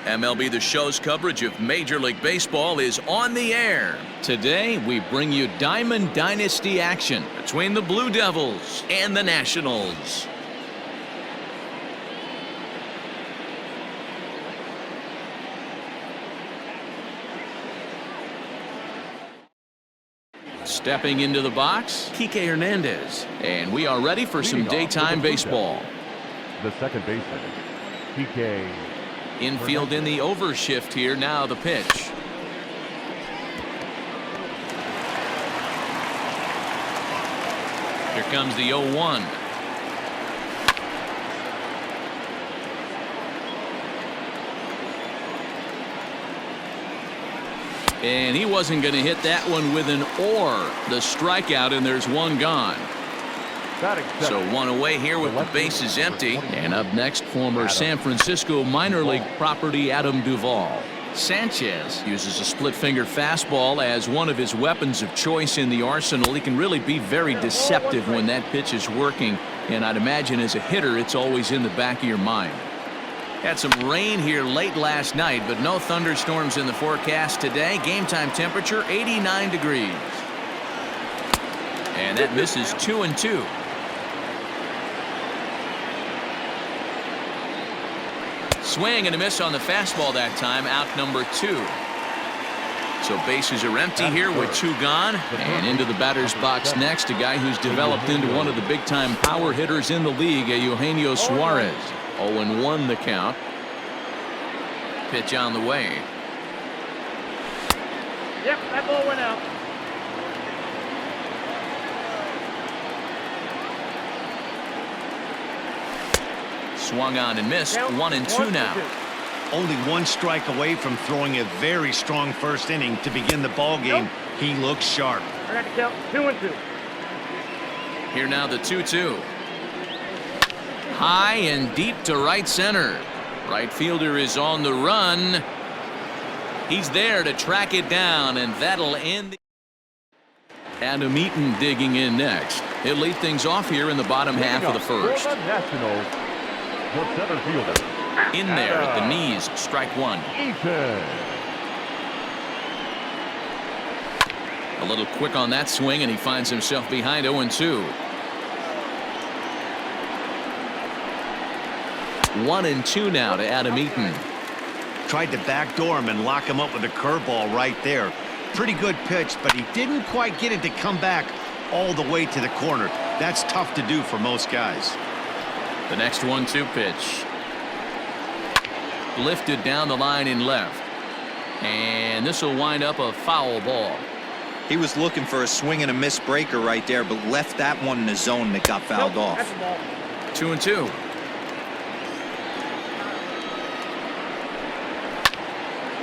MLB The Show's coverage of Major League Baseball is on the air. Today, we bring you Diamond Dynasty action between the Blue Devils and the Nationals. Stepping into the box, Kike Hernandez. And we are ready for some daytime baseball. The second baseman, Kike. Infield in the overshift here. Now the pitch. Here comes the 0-1. And he wasn't going to hit that one with an or. The strikeout, and there's one gone. So one away here with the bases empty. And up next, former San Francisco minor league property Adam Duvall. Sanchez uses a split-finger fastball as one of his weapons of choice in the arsenal. He can really be very deceptive when that pitch is working. And I'd imagine as a hitter, it's always in the back of your mind. Had some rain here late last night, but no thunderstorms in the forecast today. Game time temperature 89 degrees. And that misses 2-2. Swing and a miss on the fastball that time. Out number 2. So bases are empty here with 2 gone. And into the batter's box next, a guy who's developed into one of the big-time power hitters in the league, Eugenio Suarez. 0-1 the count. Pitch on the way. Yep, that ball went out. Swung on and missed. 1-2 now. Only 1 strike away from throwing a very strong first inning to begin the ball game. He looks sharp. I got to count 2-2. Here now the 2-2. High and deep to right center. Right fielder is on the run. He's there to track it down, and that'll end. Adam Eaton digging in next. He'll lead things off here in the bottom half of the first. Nationals, the center fielder. In there at the knees, strike 1. Eaton. A little quick on that swing, and he finds himself behind 0-2. 1-2 now to Adam Eaton. Tried to backdoor him and lock him up with a curveball right there. Pretty good pitch, but he didn't quite get it to come back all the way to the corner. That's tough to do for most guys. The next 1-2 pitch. Lifted down the line in left. And this will wind up a foul ball. He was looking for a swing and a miss breaker right there, but left that one in the zone that got fouled off. 2-2.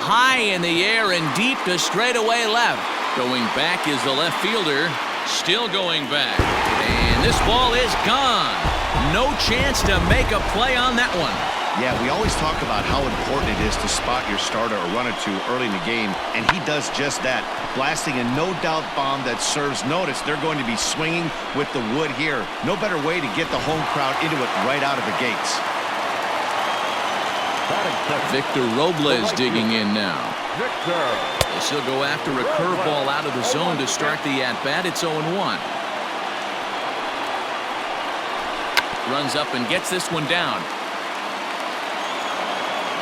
High in the air and deep to straightaway left. Going back is the left fielder. Still going back. And this ball is gone. No chance to make a play on that one. Yeah, we always talk about how important it is to spot your starter or run it to early in the game, and he does just that, blasting a no-doubt bomb that serves notice. They're going to be swinging with the wood here. No better way to get the home crowd into it right out of the gates. Victor Robles digging in now. As he'll go after a curveball out of the zone to start the at-bat. It's 0-1. Runs up and gets this one down.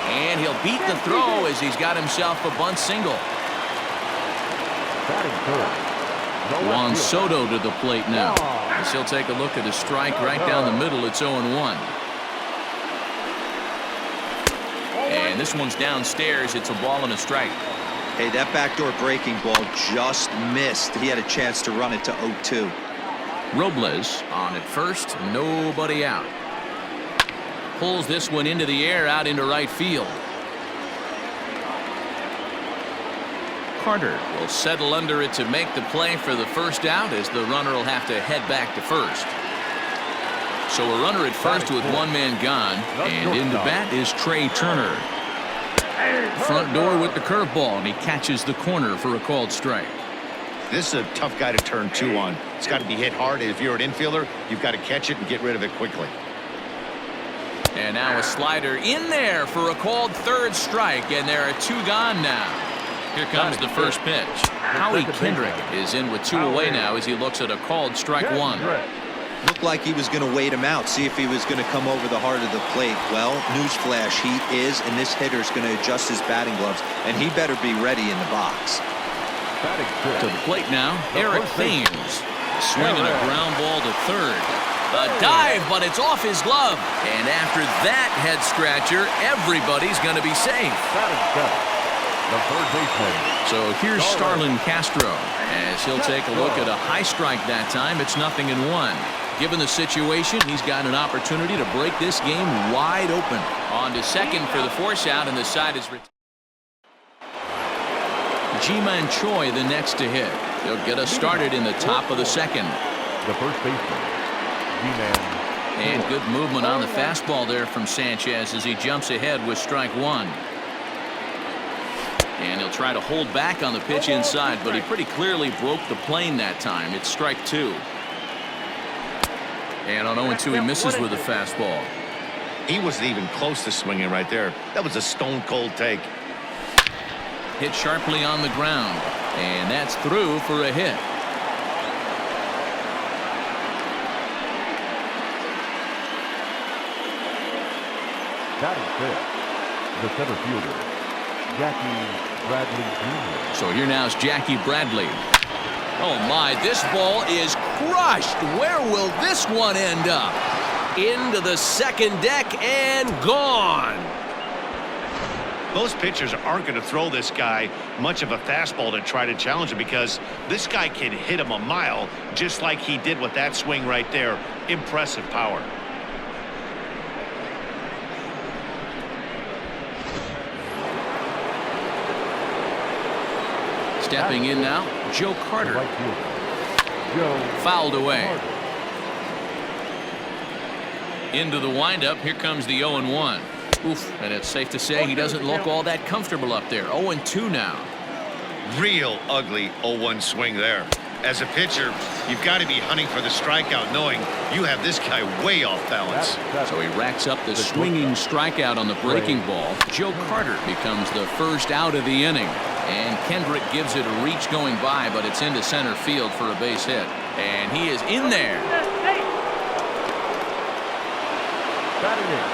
And he'll beat the throw as he's got himself a bunt single. Juan Soto to the plate now. As he'll take a look at a strike right down the middle. It's 0-1. And this one's downstairs. It's a ball and a strike. Hey, that backdoor breaking ball just missed. He had a chance to run it to 0-2. Robles on at first. Nobody out. Pulls this one into the air out into right field. Carter will settle under it to make the play for the first out, as the runner will have to head back to first. So a runner at first with 1 man gone, and in the bat is Trey Turner. Front door with the curveball, and he catches the corner for a called strike. This is a tough guy to turn 2 on. It's got to be hit hard. If you're an infielder, you've got to catch it and get rid of it quickly. And now a slider in there for a called third strike, and there are 2 gone now. Here comes the first pitch. Howie Kendrick is in with 2 away now as he looks at a called strike 1. Looked like he was going to wait him out, see if he was going to come over the heart of the plate. Well, newsflash, he is, and this hitter's going to adjust his batting gloves, and he better be ready in the box. To the plate now, Eric Thames swinging a ground ball to third. A dive, but it's off his glove. And after that head scratcher, everybody's going to be safe. The third baseman. So here's Starlin Castro as he'll take a look at a high strike that time. It's 0-1. Given the situation, he's got an opportunity to break this game wide open. On to second for the force out, and the side is retired. Ji-Man Choi the next to hit. He'll get us started in the top of the second. The first baseman, Ji-Man. And good movement on the fastball there from Sanchez as he jumps ahead with strike 1. And he'll try to hold back on the pitch inside, but he pretty clearly broke the plane that time. It's strike 2. And on 0-2, he misses with a fastball. He wasn't even close to swinging right there. That was a stone-cold take. Hit sharply on the ground, and that's through for a hit. Batting fifth, the center fielder, Jackie Bradley Jr. So here now is Jackie Bradley. Oh my, this ball is crushed. Where will this one end up? Into the second deck and gone. Those pitchers aren't going to throw this guy much of a fastball to try to challenge him, because this guy can hit him a mile just like he did with that swing right there. Impressive power. Stepping in now, Joe Carter. Right fielder, Joe Fouled away. Carter. Into the windup, here comes the 0-1. Oof, and it's safe to say he doesn't look all that comfortable up there. 0-2 now. Real ugly 0-1 swing there. As a pitcher, you've got to be hunting for the strikeout, knowing you have this guy way off balance. So he racks up the swinging strikeout on the breaking ball. Joe Carter becomes the first out of the inning. And Kendrick gives it a reach going by, but it's into center field for a base hit. And he is in there. Batting in,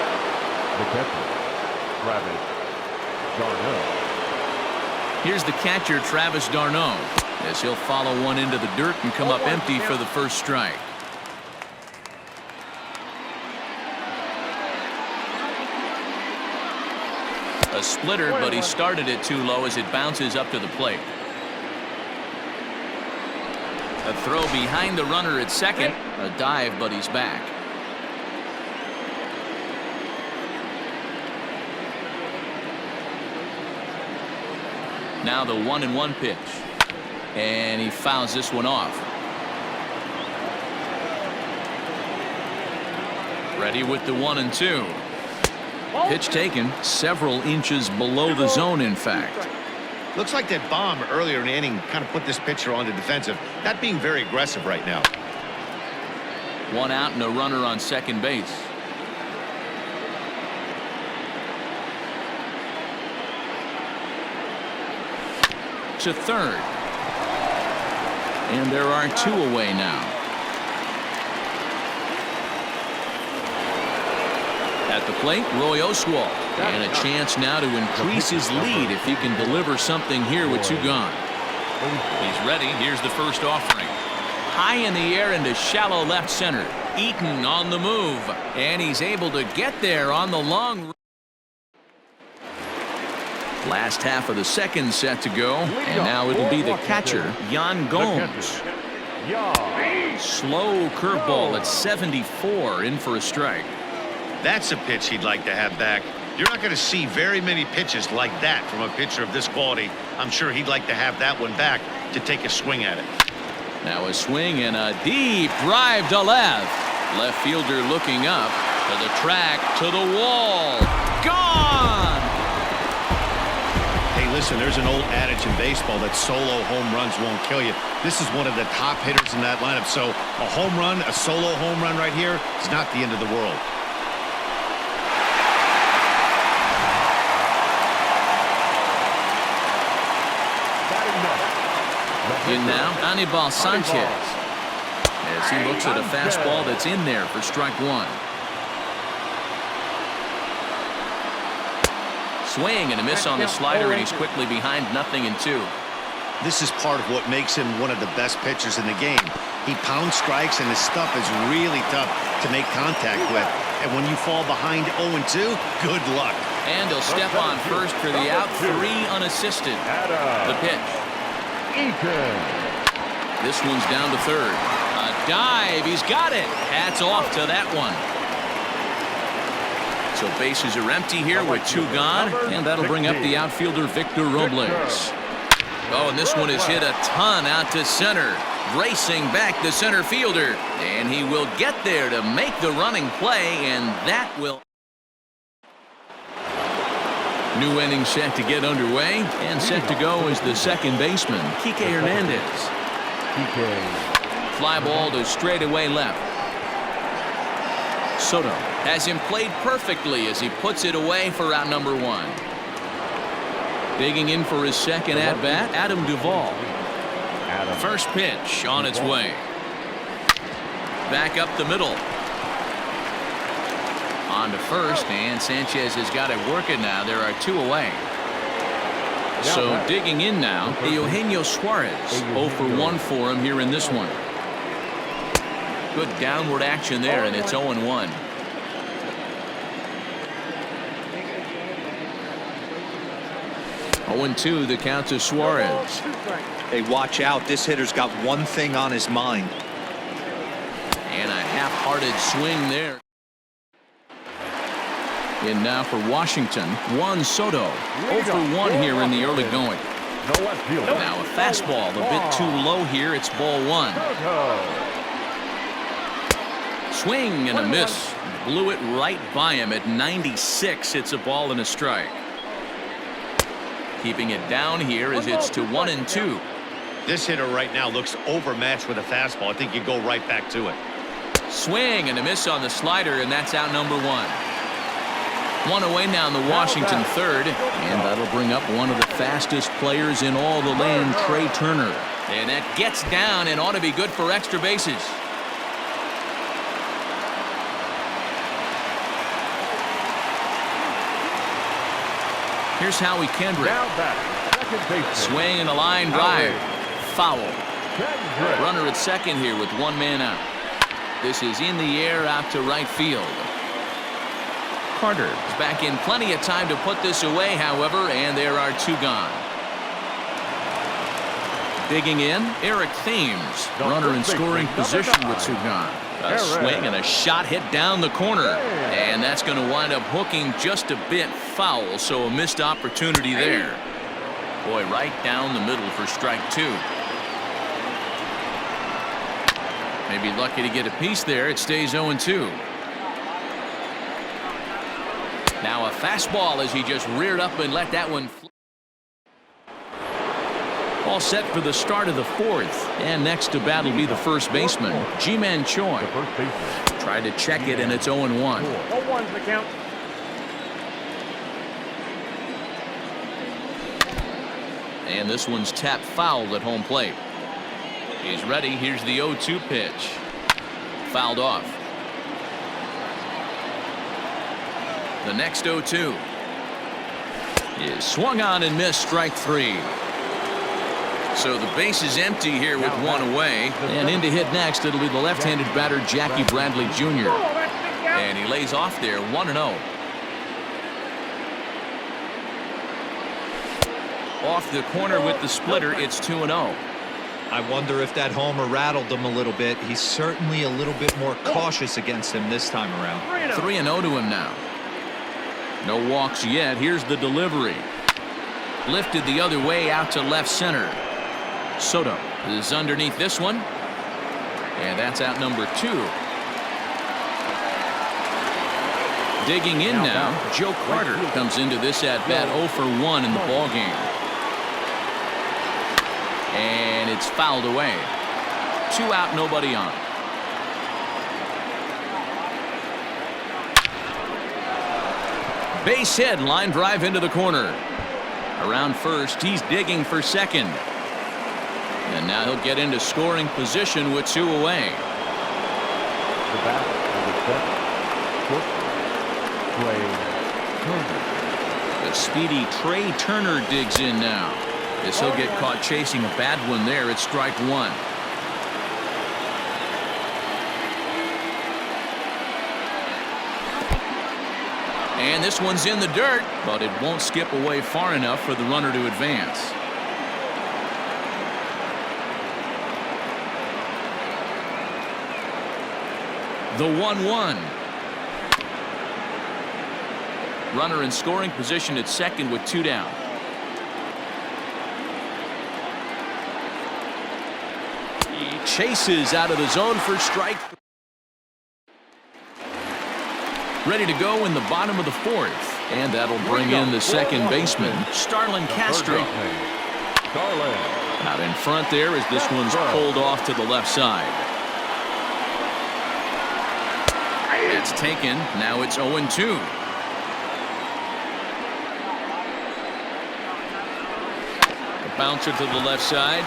the catcher, Travis d'Arnaud. Here's the catcher, Travis d'Arnaud, as he'll follow one into the dirt and come up empty for the first strike. A splitter, but he started it too low as it bounces up to the plate. A throw behind the runner at second. A dive, but he's back. Now the 1-1 pitch. And he fouls this one off. Ready with the 1-2. Pitch taken several inches below the zone, in fact. Looks like that bomb earlier in the inning kind of put this pitcher on the defensive. Not being very aggressive right now. 1 out and a runner on second base. To third. And there are 2 away now. At the plate, Roy Oswalt. And a chance now to increase his lead if he can deliver something here with 2 gone. He's ready. Here's the first offering. High in the air into shallow left center. Eaton on the move. And he's able to get there on the long. Last half of the second set to go. And now it'll be the catcher, Yan Gomes. Slow curveball at 74, in for a strike. That's a pitch he'd like to have back. You're not going to see very many pitches like that from a pitcher of this quality. I'm sure he'd like to have that one back to take a swing at it. Now a swing and a deep drive to left. Left fielder looking up to the track, to the wall. Gone! Hey, listen, there's an old adage in baseball that solo home runs won't kill you. This is one of the top hitters in that lineup. So a home run, a solo home run right here is not the end of the world. In now, Anibal Sanchez. As he looks at a fastball that's in there for strike one. Swing and a miss on the slider, and he's quickly behind 0-2. This is part of what makes him one of the best pitchers in the game. He pounds strikes, and his stuff is really tough to make contact with. And when you fall behind 0-2, good luck. And he'll step on first for the out, 3 unassisted. The pitch. Eaton. This one's down to third. A dive, he's got it. Hats off to that one. So bases are empty here with 2 gone, and that'll bring up the outfielder Victor Robles. Oh, and this one is hit a ton out to center. Racing back the center fielder, and he will get there to make the running play, and that will. New inning set to get underway, and set to go is the second baseman, Kike Hernandez. Fly ball to straightaway left. Soto has him played perfectly as he puts it away for out number 1. Digging in for his second at-bat, Adam Duvall. First pitch on its way. Back up the middle. On to first, and Sanchez has got it working now. There are 2 away. So digging in now, Eugenio Suarez. 0 for 1 for him here in this one. Good downward action there, and it's 0-1. Oh-2 the count to Suarez. Hey, watch out. This hitter's got one thing on his mind. And a half-hearted swing there. In now for Washington, Juan Soto. 0 for 1 here in the early going. Now a fastball a bit too low here. It's ball 1. Swing and a miss. Blew it right by him at 96. It's a ball and a strike. Keeping it down here as it's to 1-2. This hitter right now looks overmatched with a fastball. I think you go right back to it. Swing and a miss on the slider, and that's out number 1. 1 away now in the Washington third, and that'll bring up one of the fastest players in all the land, Trey Turner. And that gets down and ought to be good for extra bases. Here's Howie Kendrick. Swing and a line drive. Foul. Runner at second here with 1 man out. This is in the air out to right field. Carter is back in plenty of time to put this away, however, and there are 2 gone. Digging in, Eric Thames. Runner in scoring position with 2 gone. A swing and a shot hit down the corner. And that's going to wind up hooking just a bit foul, so a missed opportunity there. Boy, right down the middle for strike 2. Maybe lucky to get a piece there. It stays 0-2. Now a fastball as he just reared up and let that one fly. All set for the start of the 4th, and next to bat will be the first baseman, Ji-Man Choi. Tried to check it, and it's 0-1. 0-1's the count. And this one's tapped foul at home plate. He's ready. Here's the 0-2 pitch. Fouled off. The next 0-2 is swung on and missed, strike 3. So the base is empty here with 1 away. And in to hit next, it'll be the left-handed batter, Jackie Bradley Jr. And he lays off there, 1-0. Off the corner with the splitter, it's 2-0. I wonder if that homer rattled him a little bit. He's certainly a little bit more cautious against him this time around. 3-0 to him now. No walks yet. Here's the delivery. Lifted the other way out to left center. Soto is underneath this one. And that's out number 2. Digging in now, Joe Carter comes into this at-bat 0 for 1 in the ballgame. And it's fouled away. 2 out, nobody on. Base hit, line drive into the corner. Around first, he's digging for second. And now he'll get into scoring position with 2 away. The batter, number 7, short, Trey Turner. The speedy Trey Turner digs in now. As he'll get caught chasing a bad one there at strike 1. And this one's in the dirt, but it won't skip away far enough for the runner to advance. The 1-1. Runner in scoring position at second with 2 down. He chases out of the zone for strike. Ready to go in the bottom of the 4th. And that'll bring in the second baseman, Starlin Castro. Out in front there as this one's pulled off to the left side. It's taken. Now it's 0-2. A bouncer to the left side.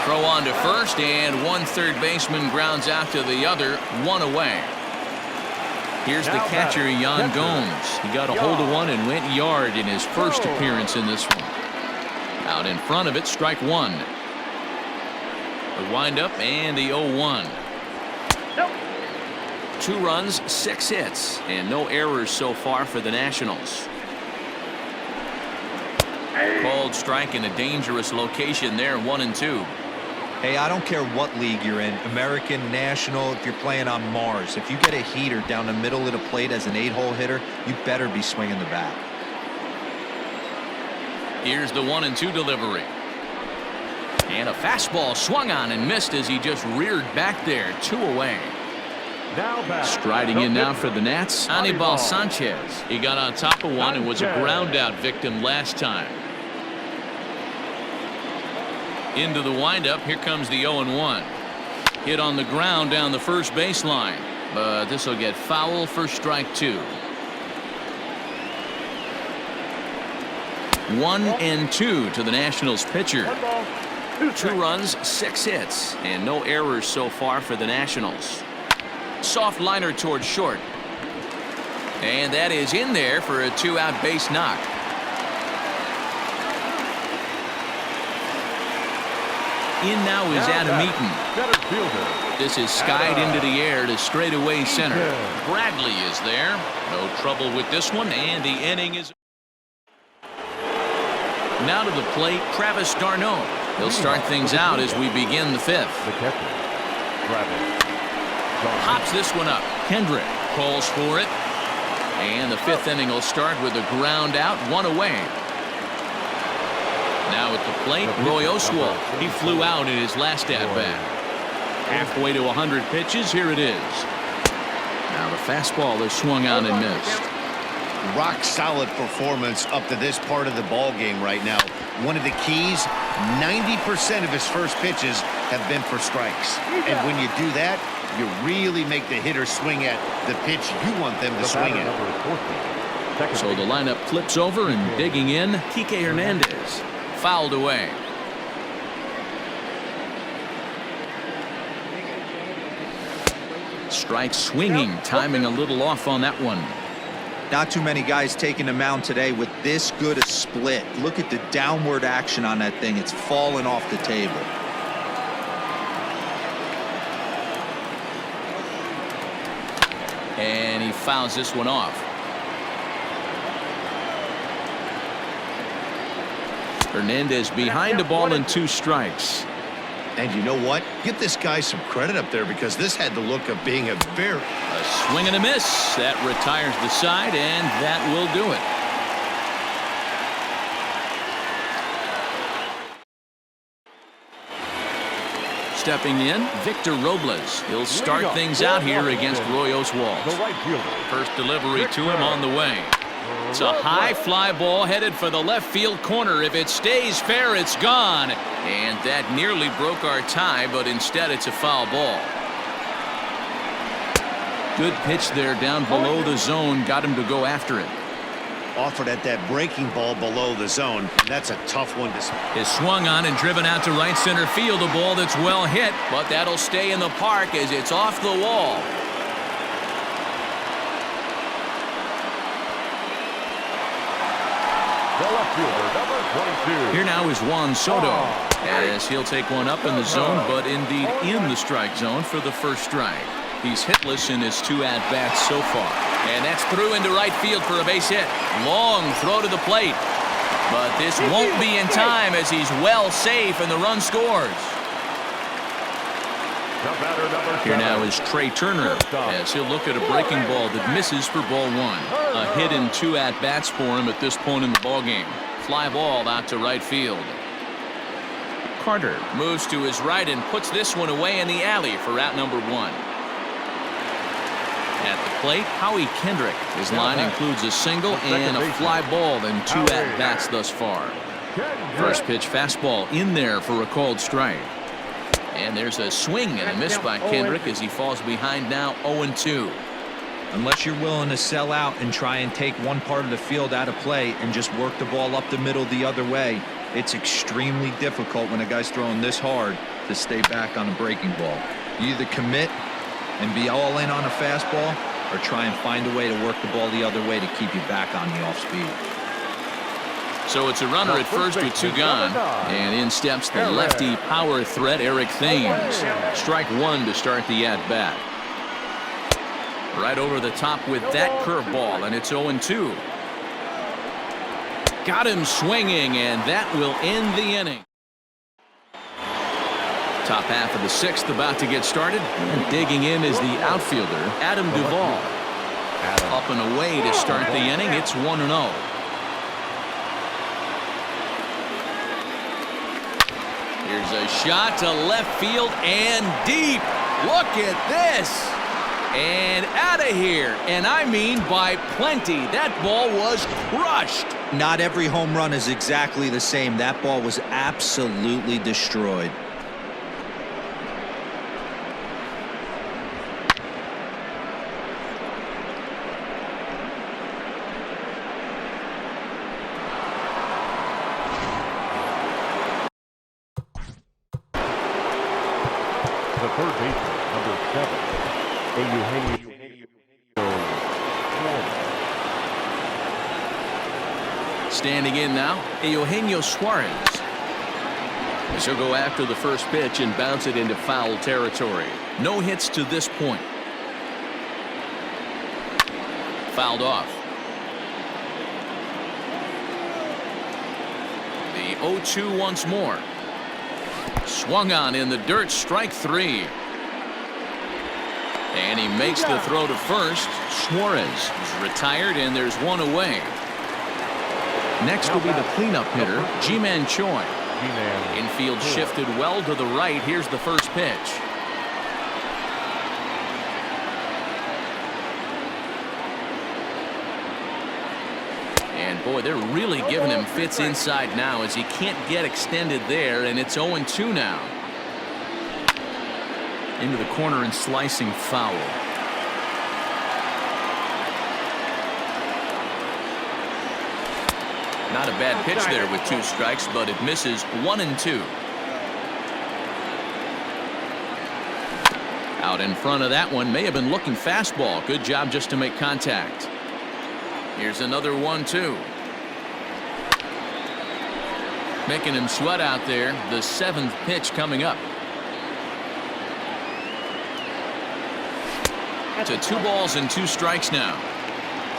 Throw on to first, and one third baseman grounds out to the other, 1 away. Here's the catcher, Yan Gomes. He got a hold of one and went yard in his first appearance in this one. Out in front of it, strike 1. The windup and the 0-1. 2 runs, 6 hits, and no errors so far for the Nationals. Called strike in a dangerous location there, 1-2. Hey, I don't care what league you're in, American, National, if you're playing on Mars. If you get a heater down the middle of the plate as an 8-hole hitter, you better be swinging the bat. Here's the 1-2 delivery. And a fastball swung on and missed as he just reared back there, 2 away. Now back. Striding in now for the Nats, Anibal Sanchez. He got on top of one and was a ground out victim last time. Into the windup, here comes the 0-1. Hit on the ground down the first baseline, but this will get foul for strike 2. 1-2 to the Nationals pitcher. 2 runs, 6 hits, and no errors so far for the Nationals. Soft liner towards short. And that is in there for a 2-out base knock. In now is Adam Eaton. This is skied into the air to straightaway center. Bradley is there. No trouble with this one, and the inning is. Now to the plate, Travis d'Arnaud. He'll start things out as we begin the 5th. The catcher, Travis. Pops this one up. Kendrick calls for it. And the 5th inning will start with a ground out, 1 away. Now at the plate, Roy Oswalt. He flew out in his last at-bat. Halfway to 100 pitches, here it is. Now the fastball is swung on and missed. Rock solid performance up to this part of the ball game right now. One of the keys, 90% of his first pitches have been for strikes. And when you do that, you really make the hitter swing at the pitch you want them to swing at. So the lineup flips over and digging in, Kike Hernandez. Fouled away. Strike swinging, timing a little off on that one. Not too many guys taking the mound today with this good a split. Look at the downward action on that thing. It's falling off the table. And he fouls this one off. Hernandez behind the ball and 2 strikes. And you know what? Give this guy some credit up there because this had the look of being a swing and a miss. That retires the side, and that will do it. Stepping in, Victor Robles. He'll start things out here against Roy Oswalt. First delivery to him on the way. It's a high fly ball headed for the left field corner. If it stays fair, it's gone. And that nearly broke our tie, but instead it's a foul ball. Good pitch there down below the zone. Got him to go after it. offered at that breaking ball below the zone. And that's a tough one to... Is swung on and driven out to right center field. A ball that's well hit, but that'll stay in the park as it's off the wall. The left fielder, number 22. Here now is Juan Soto, as he'll take one up in the zone, but indeed in the strike zone for the first strike. He's hitless in his 2 at-bats so far. And that's through into right field for a base hit. Long throw to the plate. But this won't be in time as he's well safe and the run scores. Here now is Trey Turner, as he'll look at a breaking ball that misses for ball 1. A hit in 2 at-bats for him at this point in the ballgame. Fly ball out to right field. Carter moves to his right and puts this one away in the alley for out number 1. At the plate, Howie Kendrick. His line includes a single and a fly ball in 2 at-bats thus far. First pitch fastball in there for a called strike. And there's a swing and a miss by Kendrick as he falls behind now 0-2. Unless you're willing to sell out and try and take one part of the field out of play and just work the ball up the middle the other way, it's extremely difficult when a guy's throwing this hard to stay back on a breaking ball. You either commit and be all in on a fastball or try and find a way to work the ball the other way to keep you back on the off speed. So it's a runner at first with 2 gone, and in steps the lefty power threat Eric Thames. Strike 1 to start the at-bat. Right over the top with that curveball, and it's 0-2. Got him swinging, and that will end the inning. Top half of the 6th about to get started, and digging in is the outfielder Adam Duvall. Up and away to start the inning. It's 1-0. Here's a shot to left field and deep. Look at this. And out of here. And I mean by plenty. That ball was crushed. Not every home run is exactly the same. That ball was absolutely destroyed. The third baseman, number 7, Eugenio Suarez. Standing in now, Eugenio Suarez. As he'll go after the first pitch and bounce it into foul territory. No hits to this point. Fouled off. The 0-2 once more. Swung on in the dirt, strike 3. And he makes the throw to first. Suarez is retired, and there's 1 away. Next will be the cleanup hitter, Ji-Man Choi. Infield shifted well to the right. Here's the first pitch. And boy, they're really giving him fits inside now as he can't get extended there, and it's 0-2 now. Into the corner and slicing foul. Not a bad pitch there with 2 strikes, but it misses 1-2. Out in front of that one, may have been looking fastball. Good job just to make contact. Here's another 1-2. Making him sweat out there. The 7th pitch coming up. To 2 balls and 2 strikes now.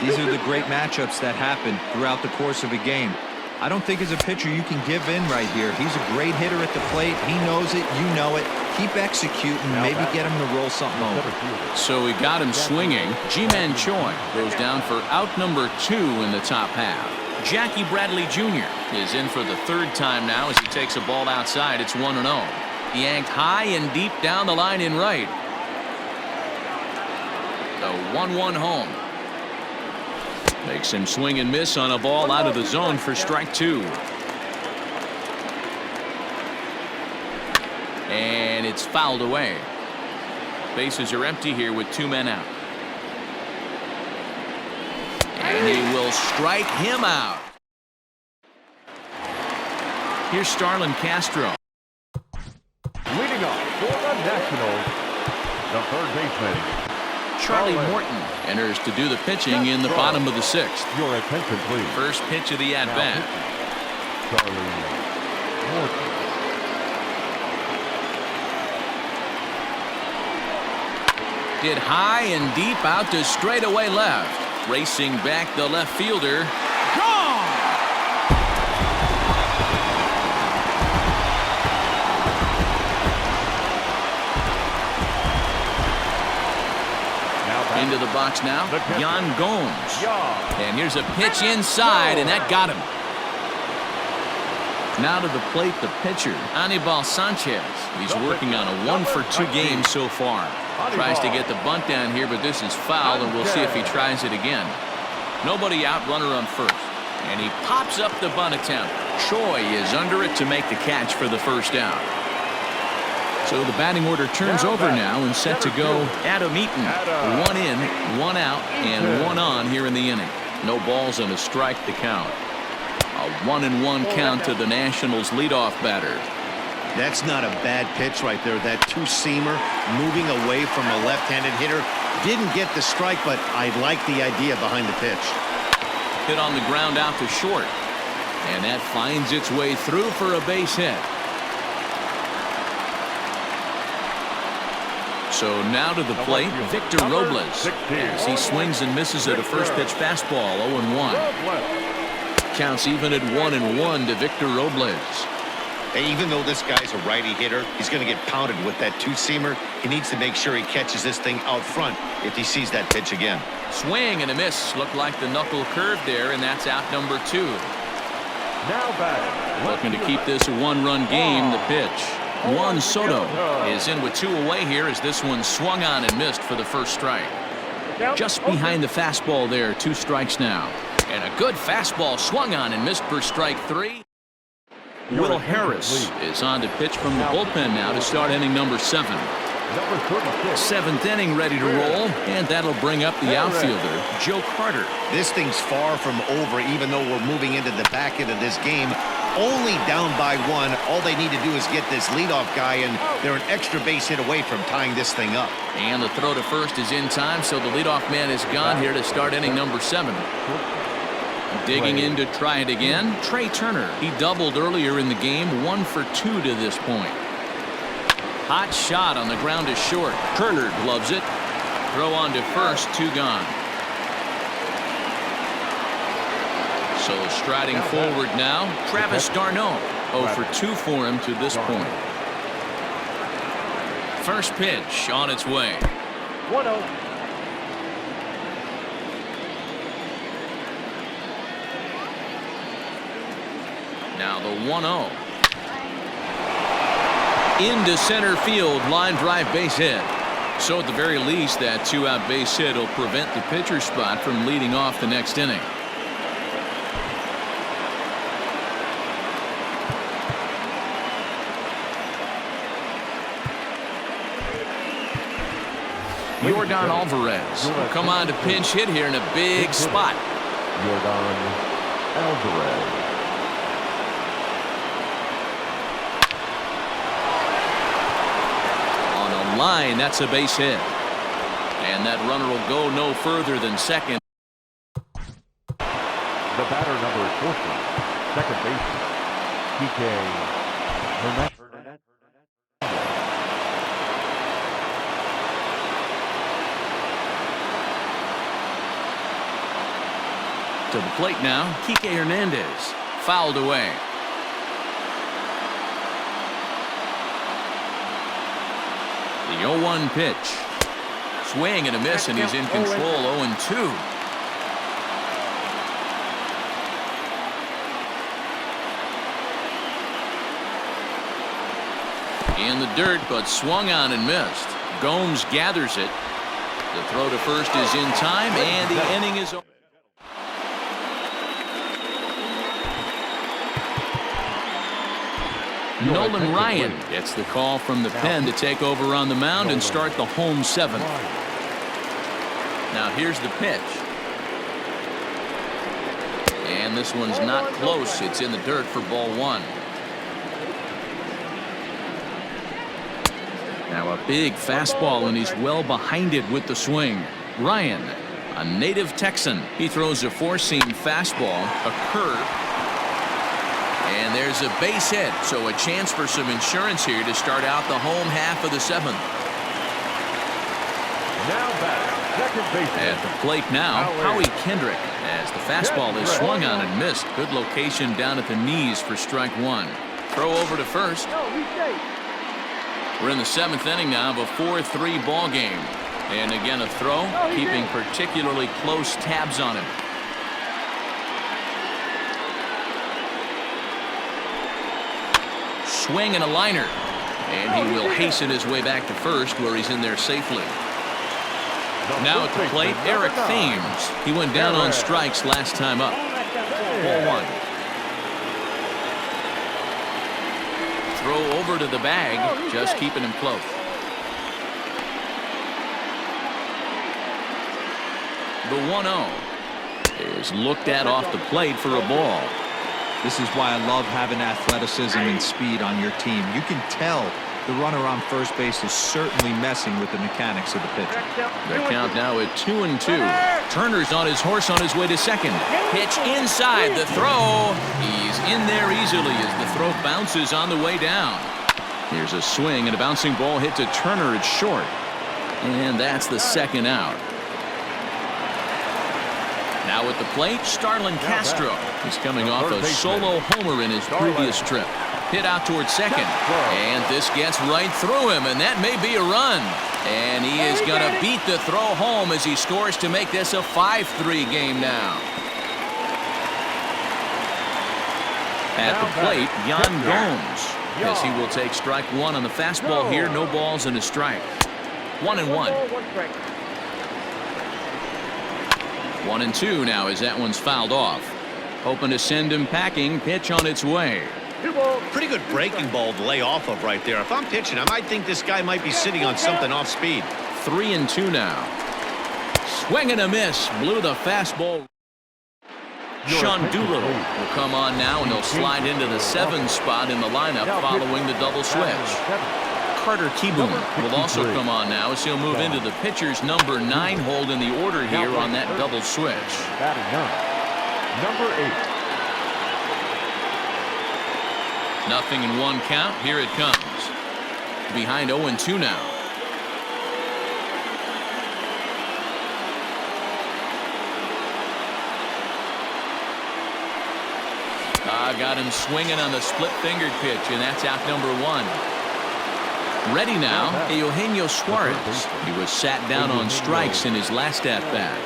These are the great matchups that happen throughout the course of a game. I don't think as a pitcher you can give in right here. He's a great hitter at the plate. He knows it. You know it. Keep executing. Maybe get him to roll something over. So he got him swinging. Ji-Man Choi goes down for out number 2 in the top half. Jackie Bradley Jr. is in for the 3rd time now as he takes a ball outside. It's 1-0. Yanked high and deep down the line in right. The 1-1 home. Makes him swing and miss on a ball out of the zone for strike 2. And it's fouled away. Bases are empty here with 2 men out. And he will strike him out. Here's Starlin Castro. Leading off for the Nationals, the third baseman, Charlie Morton enters to do the pitching in the bottom of the sixth. Your attention, please. First pitch of the at-bat. Charlie Morton. Hit high and deep out to straightaway left. Racing back the left fielder. Gone! Into the box now, Yan Gomes. And here's a pitch inside, and that got him. Now to the plate, the pitcher, Anibal Sanchez. He's working on a 1-for-2 game so far. Tries to get the bunt down here, but this is foul, and we'll see if he tries it again. Nobody out, runner on first. And he pops up the bunt attempt. Choi is under it to make the catch for the first down. So the batting order turns over now and set to go Adam Eaton. 1 in, 1 out, and 1 on here in the inning. No balls and a strike to count. A 1-1 count to the Nationals leadoff batter. That's not a bad pitch right there. That two-seamer moving away from a left-handed hitter. Didn't get the strike, but I like the idea behind the pitch. Hit on the ground out to short. And that finds its way through for a base hit. So now to the plate, Victor Robles. As he swings and misses at a first pitch fastball, 0-1. Counts even at 1-1 to Victor Robles. Hey, even though this guy's a righty hitter, he's going to get pounded with that two-seamer. He needs to make sure he catches this thing out front if he sees that pitch again. Swing and a miss. Looked like the knuckle curve there, and that's out number 2. Now back. Looking to keep this a 1-run game, the pitch. Juan Soto is in with 2 away here as this one swung on and missed for the first strike. Just behind the fastball there, 2 strikes now. And a good fastball swung on and missed for strike 3. Will Harris is on to pitch from the bullpen now to start inning number 7. Number 36. 7th inning ready to roll, and that'll bring up the outfielder, Joe Carter. This thing's far from over, even though we're moving into the back end of this game. Only down by 1. All they need to do is get this leadoff guy, and they're an extra base hit away from tying this thing up. And the throw to first is in time, so the leadoff man is gone here to start inning number 7. Digging in to try it again, Trey Turner. He doubled earlier in the game, 1 for 2 to this point. Hot shot on the ground is short. Turner gloves it. Throw on to first, 2 gone. So striding forward now, Travis d'Arnaud. 0 for 2 for him to this point. First pitch on its way. 1-0. Now the 1-0. Into center field, line drive base hit. So at the very least, that 2-out base hit will prevent the pitcher's spot from leading off the next inning. Yordan Alvarez will come on to pinch hit here in a big spot. Yordan Alvarez. Line, that's a base hit. And that runner will go no further than second. The batter number 40, second baseman, Kike Hernandez. To the plate now, Kike Hernandez fouled away. The 0-1 pitch. Swing and a miss, and he's in control. 0-2. In the dirt, but swung on and missed. Gomes gathers it. The throw to first is in time, and the inning is over. Nolan Ryan gets the call from the pen to take over on the mound and start the home 7th. Now here's the pitch. And this one's not close. It's in the dirt for ball one. Now a big fastball, and he's well behind it with the swing. Ryan, a native Texan. He throws a four-seam fastball, a curve, and there's a base hit. So a chance for some insurance here to start out the home half of the seventh. Now back, second baseman. At the plate now, Howie Kendrick, as the fastball is swung on and missed. Good location down at the knees for strike one. Throw over to first. We're in the seventh inning now of a 4-3 ball game. And again a throw, keeping particularly close tabs on him. Swing and a liner. And he will hasten his way back to first, where he's in there safely. Now at the plate, Eric Thames. He went down on strikes last time up. Ball one. Throw over to the bag, just keeping him close. The 1-0 is looked at off the plate for a ball. This is why I love having athleticism and speed on your team. You can tell the runner on first base is certainly messing with the mechanics of the pitcher. The count now at 2-2. Turner's on his horse on his way to second. Pitch inside the throw. He's in there easily as the throw bounces on the way down. Here's a swing and a bouncing ball hit to Turner at short. And that's the second out. Now at the plate, Starlin Castro. He's coming off a solo homer in his previous trip. Hit out towards second. And this gets right through him, and that may be a run. And he is going to beat the throw home as he scores to make this a 5-3 game now. At the plate, Yan Gomes, as he will take strike one on the fastball here. No balls and a strike. 1-1. 1-2 now as that one's fouled off. Hoping to send him packing. Pitch on its way. Pretty good breaking ball to lay off of right there. If I'm pitching, I might think this guy might be sitting on something off speed. 3-2 now. Swing and a miss. Blew the fastball. Sean Doolittle will come on now, and he'll slide into the 7 spot in the lineup following the double switch. Carter Kieboom will also come on now as he'll move into the pitcher's number 9 hold in the order here on that double switch. Number 8. Nothing in one count. Here it comes. Behind 0-2 now. Got him swinging on the split-fingered pitch, and that's out number 1. Ready now, Eugenio Suarez. He was sat down on strikes in his last at-bat.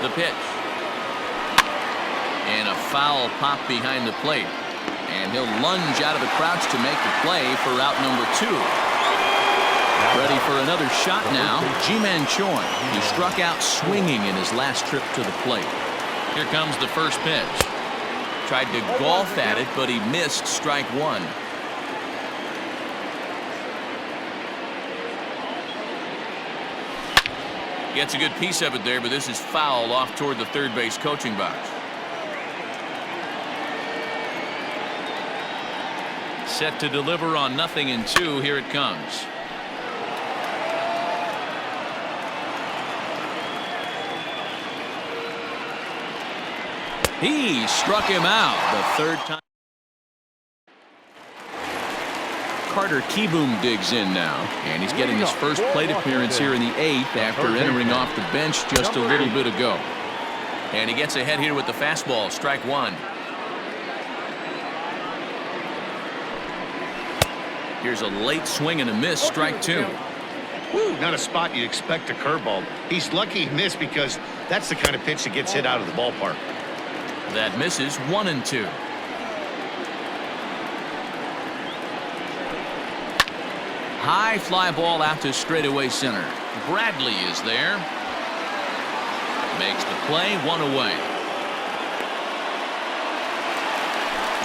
The pitch. And a foul pop behind the plate. And he'll lunge out of the crouch to make the play for out number 2. Ready for another shot now, Ji-Man Choi. He struck out swinging in his last trip to the plate. Here comes the first pitch. Tried to golf at it, but he missed strike 1. Gets a good piece of it there, but this is foul off toward the third base coaching box. Set to deliver on 0-2. Here it comes. He struck him out the third time. Carter Kieboom digs in now, and he's getting his first plate appearance here in the 8th after entering off the bench just a little bit ago. And he gets ahead here with the fastball, strike 1. Here's a late swing and a miss, strike 2. Woo, not a spot you'd expect a curveball. He's lucky he missed because that's the kind of pitch that gets hit out of the ballpark. That misses, 1-2. High fly ball out to straightaway center. Bradley is there. Makes the play, 1 away.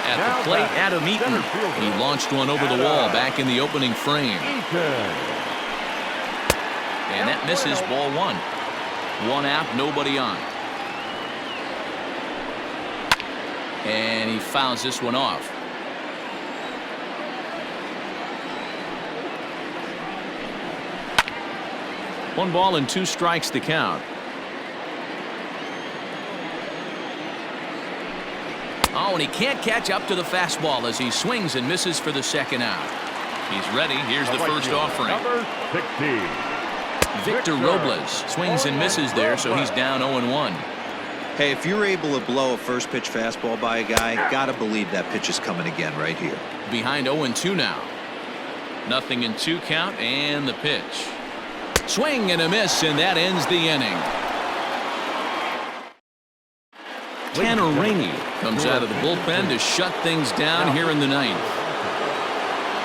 At the plate, Adam Eaton. He launched one over the wall back in the opening frame. And that misses, ball 1. 1 out, nobody on. And he fouls this one off. One ball and 2 strikes to count. Oh, and he can't catch up to the fastball as he swings and misses for the second out. He's ready. Here's the first offering. Number 16. Victor Robles swings and misses there, so he's down 0-1. Hey, if you're able to blow a first pitch fastball by a guy, gotta believe that pitch is coming again right here. Behind 0-2 now. 0-2 count and the pitch. Swing and a miss, and that ends the inning. Tanner Rainey comes out of the bullpen to shut things down here in the 9th.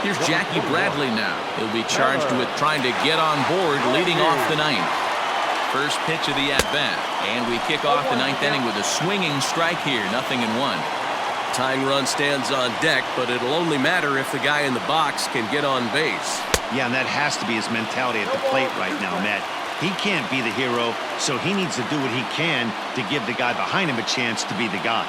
Here's Jackie Bradley now. He'll be charged with trying to get on board leading off the 9th. First pitch of the at-bat, and we kick off the 9th inning with a swinging strike here, 0-1. Tying run stands on deck, but it'll only matter if the guy in the box can get on base. Yeah, and that has to be his mentality at the plate right now, Matt. He can't be the hero, so he needs to do what he can to give the guy behind him a chance to be the guy.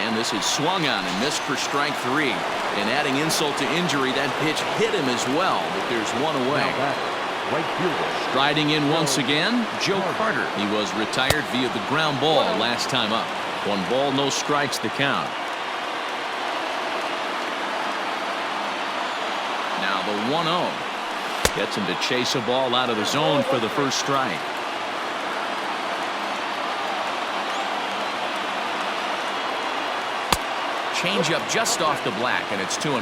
And this is swung on and missed for strike 3. And adding insult to injury, that pitch hit him as well, but there's one away. Right fielder. Striding in once again, Joe Carter. He was retired via the ground ball last time up. 1 ball, no strikes to count. Now the 1-0. Gets him to chase a ball out of the zone for the first strike. Changeup just off the black, and it's 2-1.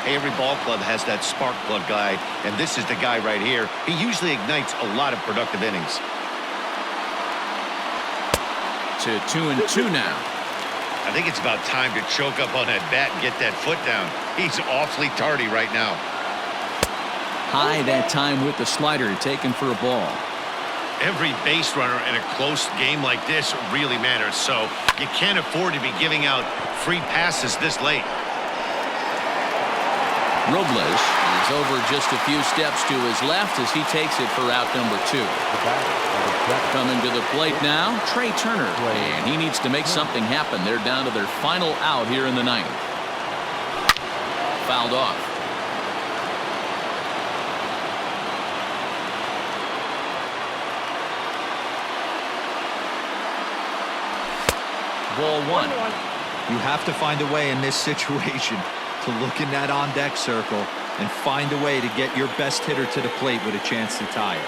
Hey, every ball club has that spark plug guy, and this is the guy right here. He usually ignites a lot of productive innings. To 2-2 now. I think it's about time to choke up on that bat and get that foot down. He's awfully tardy right now. High that time with the slider taken for a ball. Every base runner in a close game like this really matters, so you can't afford to be giving out free passes this late. Robles is over just a few steps to his left as he takes it for out number 2. Coming to the plate now, Trey Turner, and he needs to make something happen. They're down to their final out here in the 9th. Fouled off. Ball 1. You have to find a way in this situation to look in that on-deck circle and find a way to get your best hitter to the plate with a chance to tie it.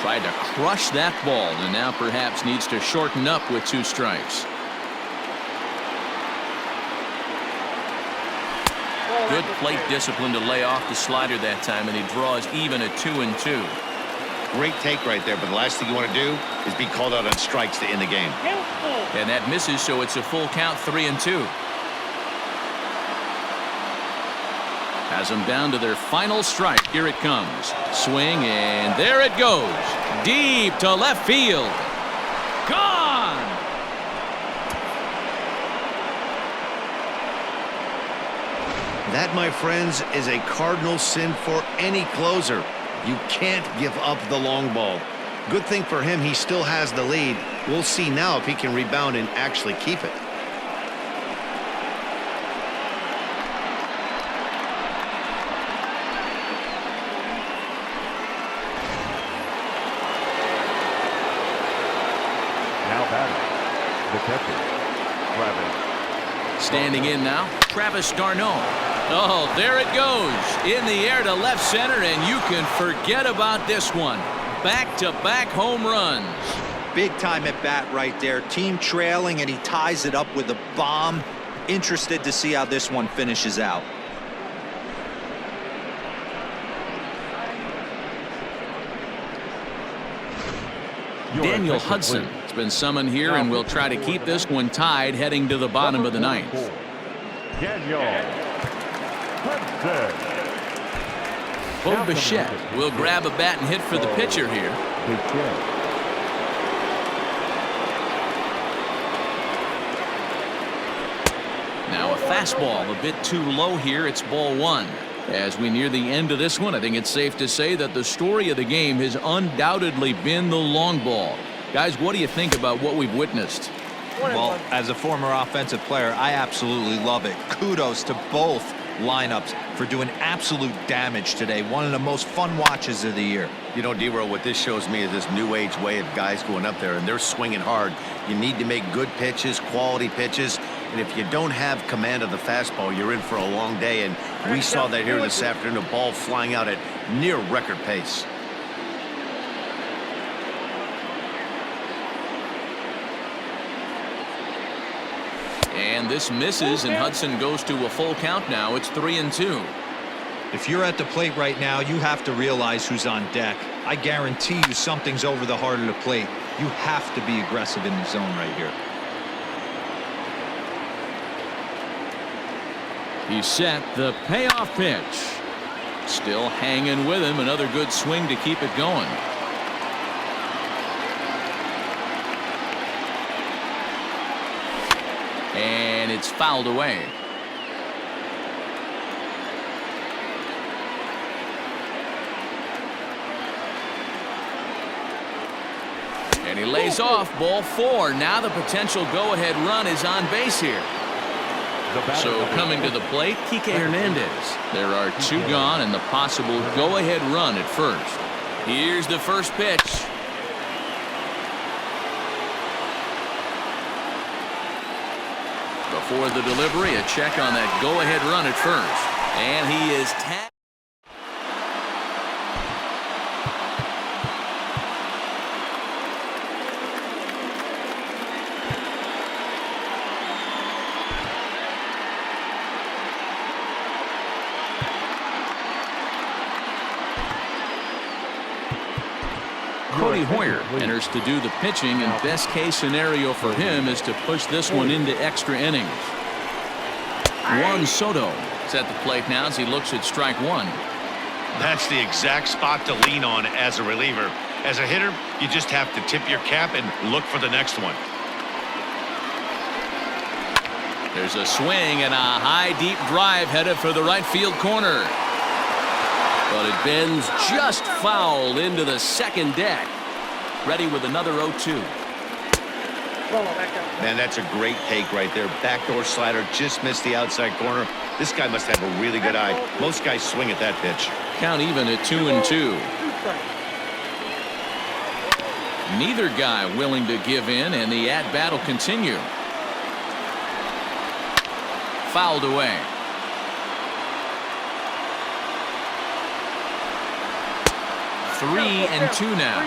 Tried to crush that ball, and now perhaps needs to shorten up with 2 strikes. Good plate discipline to lay off the slider that time, and he draws even at 2-2. Great take right there, but the last thing you want to do is be called out on strikes to end the game. And that misses, so it's a full count, 3-2. Has them down to their final strike. Here it comes. Swing, and there it goes. Deep to left field. Gone! That, my friends, is a cardinal sin for any closer. You can't give up the long ball. Good thing for him, he still has the lead. We'll see now if he can rebound and actually keep it. Now batting. The catcher, Travis. Standing in now, Travis d'Arnaud. Oh, there it goes. In the air to left center, and you can forget about this one. Back-to-back home runs. Big time at bat right there. Team trailing, and he ties it up with a bomb. Interested to see how this one finishes out. Daniel Hudson has been summoned here, and will try to keep this one tied heading to the bottom of the 9th. Daniel Hudson. Bo Bichette will grab a bat and hit for the pitcher here. Now a fastball a bit too low here. It's ball 1. As we near the end of this one, I think it's safe to say that the story of the game has undoubtedly been the long ball. Guys, what do you think about what we've witnessed? Well, as a former offensive player, I absolutely love it. Kudos to both lineups for doing absolute damage today. One of the most fun watches of the year. You know, D-Row, what this shows me is this new age way of guys going up there, and they're swinging hard. You need to make good pitches, quality pitches, and if you don't have command of the fastball, you're in for a long day, and we saw that here this afternoon, a ball flying out at near record pace. And this misses, and Hudson goes to a full count now. It's 3-2. If you're at the plate right now, you have to realize who's on deck. I guarantee you something's over the heart of the plate. You have to be aggressive in the zone right here. He's set the payoff pitch. Still hanging with him. Another good swing to keep it going. And it's fouled away. And he lays off, ball 4. Now the potential go-ahead run is on base here. So coming to the plate, Kike Hernandez. There are 2 gone and the possible go-ahead run at first. Here's the first pitch. Before the delivery, a check on that go-ahead run at first. And he is tagged. Cody Hoyer enters to do the pitching, and best case scenario for him is to push this one into extra innings. Juan Soto is at the plate now as he looks at strike 1. That's the exact spot to lean on as a reliever. As a hitter, you just have to tip your cap and look for the next one. There's a swing and a high deep drive headed for the right field corner. But it bends just foul into the second deck. Ready with another 0-2. Man, that's a great take right there. Backdoor slider, just missed the outside corner. This guy must have a really good eye. Most guys swing at that pitch. Count even at 2-2. Neither guy willing to give in, and the at-bat will continue. Fouled away. 3-2 now.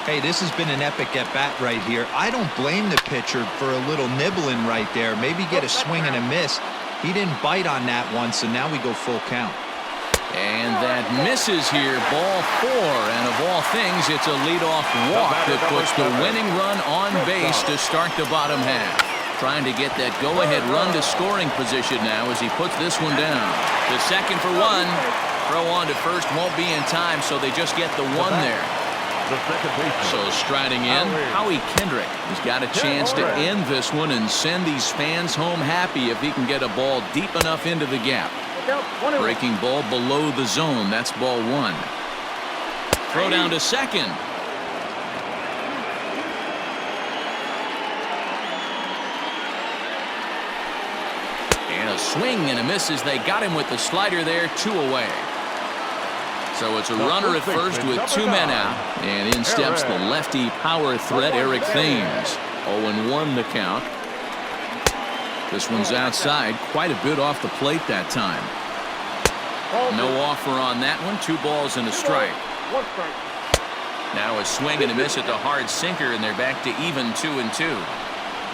Hey, this has been an epic at-bat right here. I don't blame the pitcher for a little nibbling right there. Maybe get a swing and a miss. He didn't bite on that one, so now we go full count. And that misses here, ball 4. And of all things, it's a leadoff walk that puts the winning run on base to start the bottom half. Trying to get that go-ahead run to scoring position now as he puts this one down. The second for 1. Throw on to first won't be in time, so they just get the 1 there. So striding in, Howie Kendrick. He's got a chance to end this one and send these fans home happy if he can get a ball deep enough into the gap. Breaking ball below the zone. That's ball 1. Throw down to second. And a swing and a miss as they got him with the slider there. 2 away. So it's a runner at first with 2 men out. And in steps the lefty power threat, Eric Thames. 0-1 the count. This one's outside, quite a bit off the plate that time. No offer on that one. 2 balls and a strike. Now a swing and a miss at the hard sinker, and they're back to even 2-2.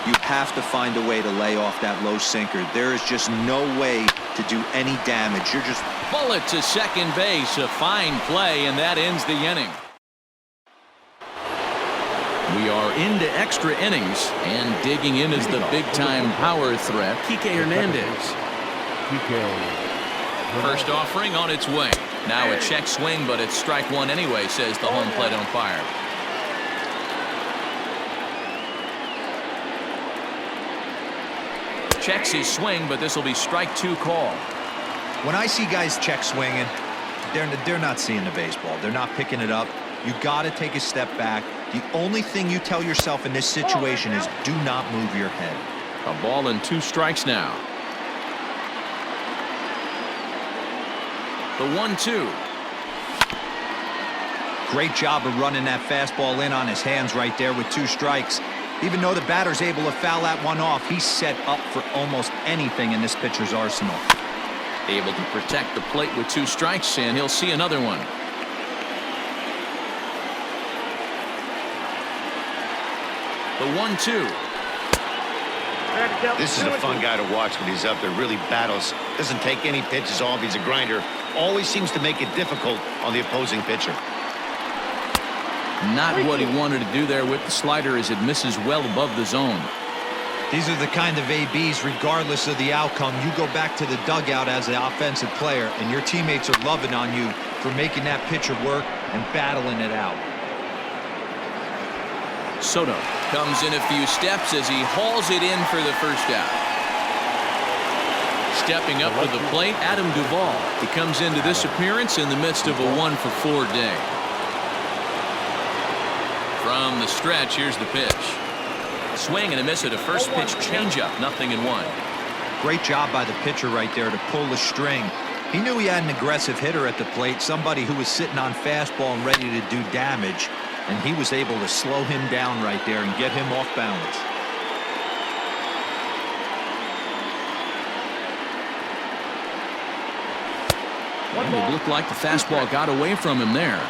You have to find a way to lay off that low sinker. There is just no way to do any damage. You're just... Bullet to second base. A fine play, and that ends the inning. We are into extra innings, and digging in is the big-time power threat, Kike Hernandez. First offering on its way. Now a check swing, but it's strike 1 anyway, says the home plate umpire. Checks his swing, but this will be strike 2 call. When I see guys check swinging, they're not seeing the baseball. They're not picking it up. You got to take a step back, The only thing you tell yourself in this situation is do not move your head. A ball and 2 strikes now. The 1-2. Great job of running that fastball in on his hands right there with 2 strikes. Even though the batter's able to foul that one off, he's set up for almost anything in this pitcher's arsenal. Able to protect the plate with 2 strikes, and he'll see another one. The 1-2. This is a fun guy to watch when he's up there. Really battles. Doesn't take any pitches off. He's a grinder. Always seems to make it difficult on the opposing pitcher. Not what he wanted to do there with the slider as it misses well above the zone. These are the kind of ABs, regardless of the outcome, you go back to the dugout as an offensive player, and your teammates are loving on you for making that pitcher work and battling it out. Soto comes in a few steps as he hauls it in for the first out. Stepping up to the plate, Adam Duvall. He comes into this appearance in the midst of a 1-for-4 day. From the stretch, here's the pitch. Swing and a miss at a first pitch changeup, 0-1. Great job by the pitcher right there to pull the string. He knew he had an aggressive hitter at the plate, somebody who was sitting on fastball and ready to do damage, and he was able to slow him down right there and get him off balance. And it looked like the fastball got away from him there.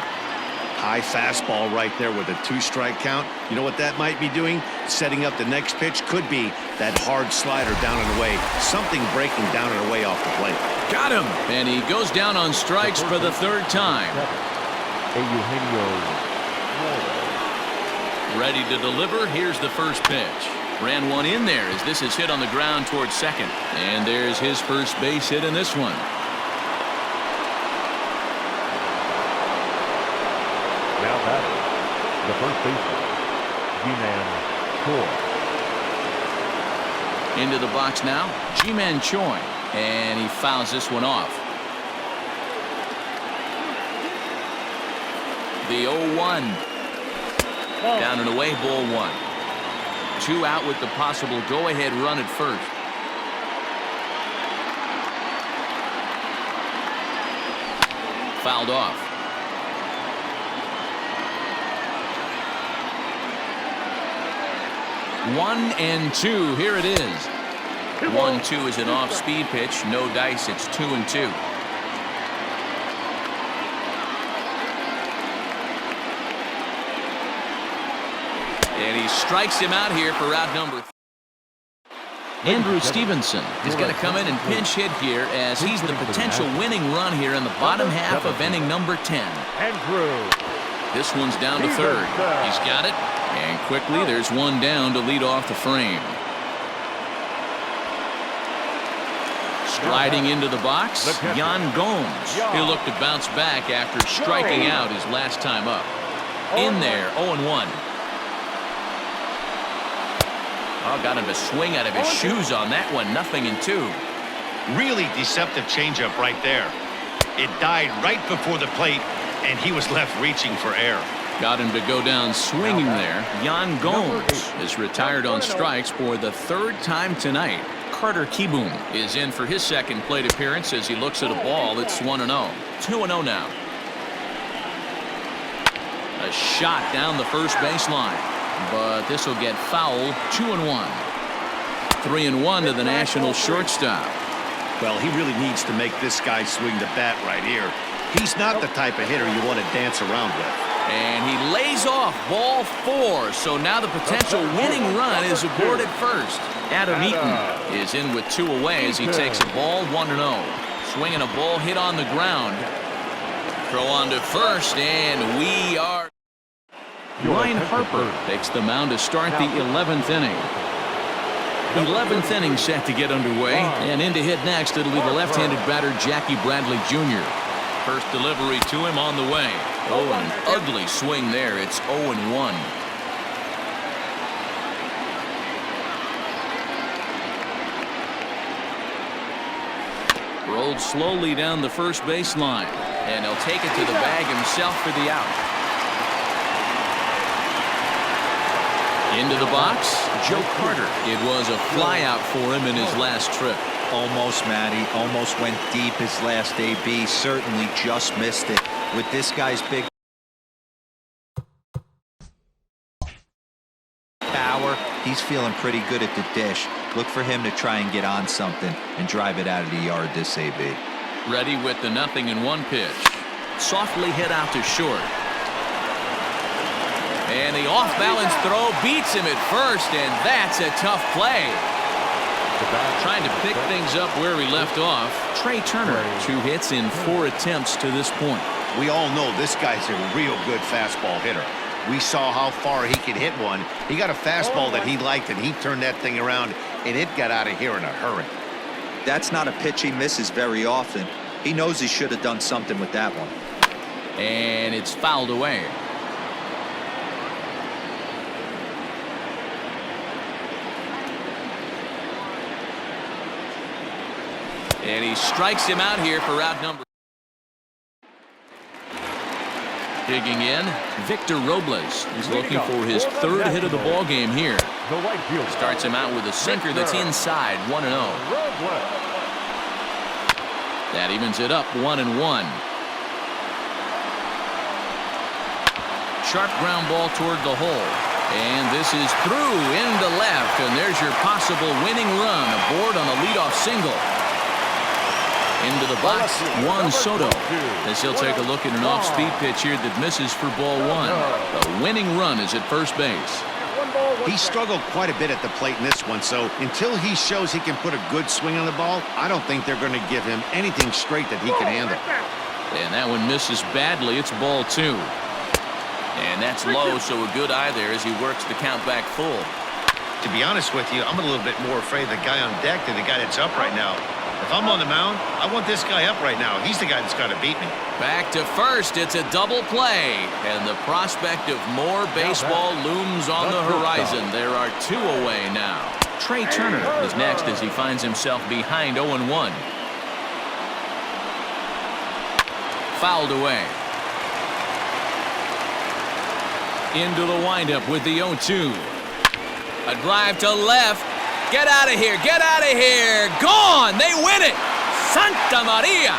High fastball right there with a 2-strike count. You know what that might be doing? Setting up the next pitch. Could be that hard slider down and away. Something breaking down and away off the plate. Got him! And he goes down on strikes for the 3rd time. Ready to deliver. Here's the first pitch. Ran one in there as this is hit on the ground towards second. And there's his first base hit in this one. Now batting, the first baseman, Ji-Man Choi. Into the box now, Ji-Man Choi. And he fouls this one off. The 0-1. Down and away, ball 1. 2 out with the possible go-ahead run at first. Fouled off. 1-2. Here it is. 1-2 is an off-speed pitch. No dice. It's 2-2. And he strikes him out here for out number 3. Andrew Stevenson is going to come in and pinch hit here as he's the potential winning run here in the bottom half of inning number 10. Andrew. This one's down to 3rd. He's got it. And quickly, there's one down to lead off the frame. Striding into the box, Yan Gomes. He'll look to bounce back after striking out his last time up. In there, 0-1. Oh, got him to swing out of his shoes on that one. 0-2. Really deceptive changeup right there. It died right before the plate, and he was left reaching for air. Got him to go down swinging there. Yan Gomes is retired on strikes for the 3rd time tonight. Carter Kieboom is in for his 2nd plate appearance as he looks at a ball. It's 1-0. 2-0 now. A shot down the first baseline, but this will get foul. 2-1. 3-1 to the National shortstop. Well, he really needs to make this guy swing the bat right here. He's not the type of hitter you want to dance around with. And he lays off ball 4. So now the potential winning run is aboard at first. Adam Eaton is in with 2 away as he takes a ball 1-0. Swinging a ball hit on the ground. Throw on to first, and we are. Ryan Harper takes the mound to start the 11th inning. 11th inning set to get underway, and in to hit next it'll be the left-handed batter Jackie Bradley Jr. First delivery to him on the way. Oh, an ugly swing there. It's 0-1. Rolled slowly down the first baseline, and he'll take it to the bag himself for the out. Into the box, Joe Carter. It was a flyout for him in his last trip. Almost, Matty. Almost went deep his last AB. Certainly just missed it. With this guy's big power, he's feeling pretty good at the dish. Look for him to try and get on something and drive it out of the yard this AB. Ready with the 0-1 pitch. Softly hit out to short. And the off-balance throw beats him at first, and that's a tough play. Trying to pick things up where he left off. Trey Turner, 2 hits in 4 attempts to this point. We all know this guy's a real good fastball hitter. We saw how far he could hit one. He got a fastball that he liked, and he turned that thing around, and it got out of here in a hurry. That's not a pitch he misses very often. He knows he should have done something with that one. And it's fouled away. And he strikes him out here for out number. Digging in, Victor Robles. He's looking for his 3rd hit of the ball game here. Starts him out with a sinker that's inside, 1-0. That evens it up, 1-1. Sharp ground ball toward the hole. And this is through into left, and there's your possible winning run aboard on a leadoff single. Into the box, Juan Soto, as he'll take a look at an off-speed pitch here that misses for ball 1. The winning run is at first base. He struggled quite a bit at the plate in this one, so until he shows he can put a good swing on the ball, I don't think they're going to give him anything straight that he can handle. And that one misses badly. It's ball 2. And that's low, so a good eye there as he works the count back full. To be honest with you, I'm a little bit more afraid of the guy on deck than the guy that's up right now. If I'm on the mound, I want this guy up right now. He's the guy that's got to beat me. Back to first. It's a double play. And the prospect of more baseball looms on the horizon. There are 2 away now. Trey Turner is next as he finds himself behind 0-1. Fouled away. Into the windup with the 0-2. A drive to left. Get out of here. Get out of here. Gone. They win it. Santa Maria.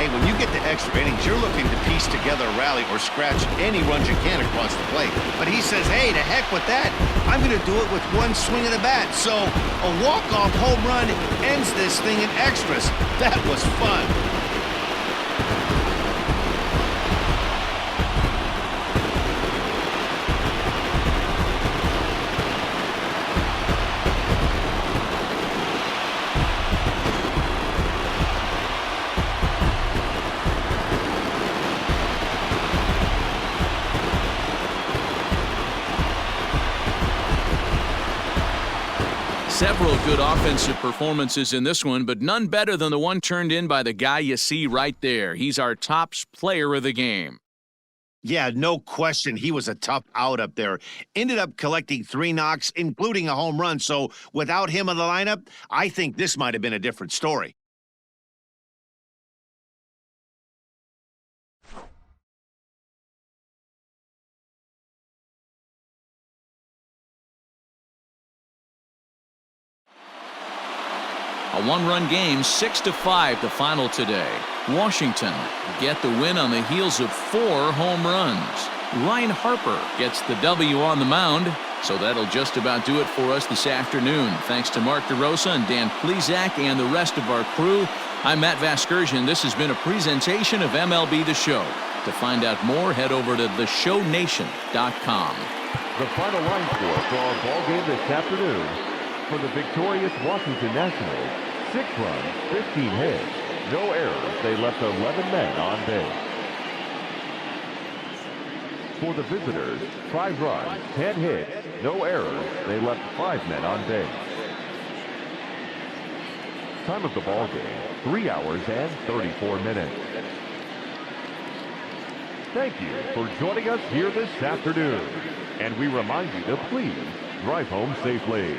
When you get to extra innings, you're looking to piece together a rally or scratch any runs you can across the plate. But he says, hey, to heck with that. I'm going to do it with one swing of the bat. So a walk-off home run ends this thing in extras. That was fun. Several good offensive performances in this one, but none better than the one turned in by the guy you see right there. He's our top player of the game. Yeah, no question. He was a tough out up there. Ended up collecting 3 knocks, including a home run. So without him in the lineup, I think this might have been a different story. A 1-run game, 6-5 the final today. Washington get the win on the heels of 4 home runs. Ryan Harper gets the W on the mound. So that'll just about do it for us this afternoon. Thanks to Mark DeRosa and Dan Plesac and the rest of our crew. I'm Matt Vasgersian. This has been a presentation of MLB The Show. To find out more, head over to theshownation.com. The final line score for our ball game this afternoon. For the victorious Washington Nationals, 6 runs, 15 hits, no errors. They left 11 men on base. For the visitors, 5 runs, 10 hits, no errors. They left 5 men on base. Time of the ball game, 3 hours and 34 minutes. Thank you for joining us here this afternoon. And we remind you to please drive home safely.